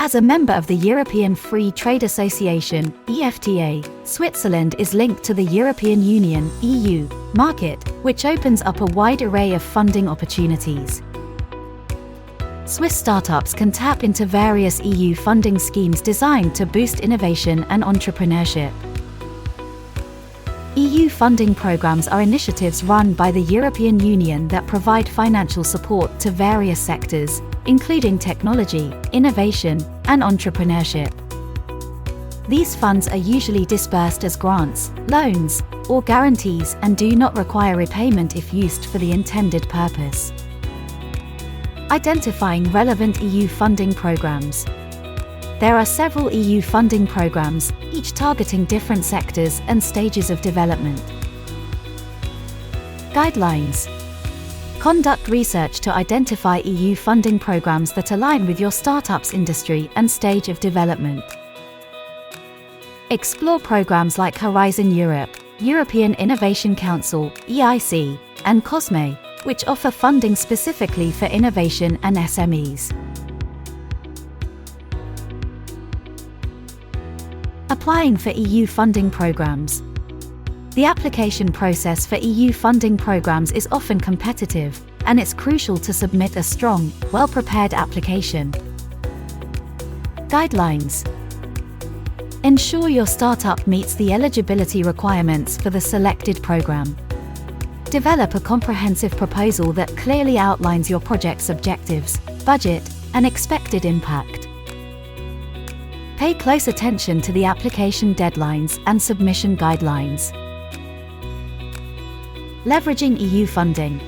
As a member of the European Free Trade Association, EFTA, Switzerland is linked to the European Union (EU) market, which opens up a wide array of funding opportunities. Swiss startups can tap into various EU funding schemes designed to boost innovation and entrepreneurship. EU funding programs are initiatives run by the European Union that provide financial support to various sectors, including technology, innovation, and entrepreneurship. These funds are usually disbursed as grants, loans, or guarantees and do not require repayment if used for the intended purpose. Identifying relevant EU funding programs. There are several EU funding programs, each targeting different sectors and stages of development. Guidelines. Conduct research to identify EU funding programs that align with your startup's industry and stage of development. Explore programs like Horizon Europe, European Innovation Council, EIC, and COSME, which offer funding specifically for innovation and SMEs. Applying for EU funding programs. The application process for EU funding programs is often competitive, and it's crucial to submit a strong, well-prepared application. Guidelines. Ensure your startup meets the eligibility requirements for the selected program. Develop a comprehensive proposal that clearly outlines your project's objectives, budget, and expected impact. Pay close attention to the application deadlines and submission guidelines. Leveraging EU funding.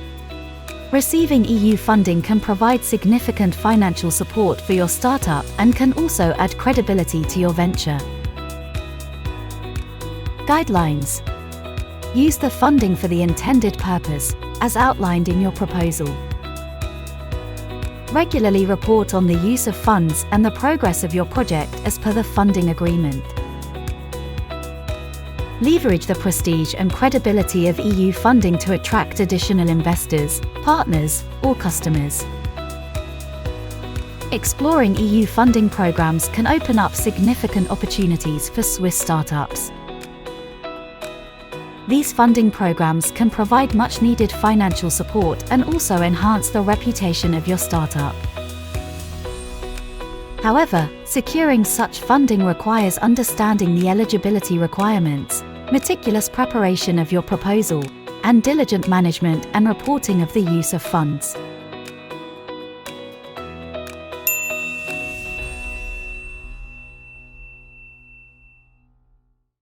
Receiving EU funding can provide significant financial support for your startup and can also add credibility to your venture. Guidelines. Use the funding for the intended purpose, as outlined in your proposal. Regularly report on the use of funds and the progress of your project as per the funding agreement. Leverage the prestige and credibility of EU funding to attract additional investors, partners, or customers. Exploring EU funding programs can open up significant opportunities for Swiss startups. These funding programs can provide much-needed financial support and also enhance the reputation of your startup. However, securing such funding requires understanding the eligibility requirements, meticulous preparation of your proposal, and diligent management and reporting of the use of funds.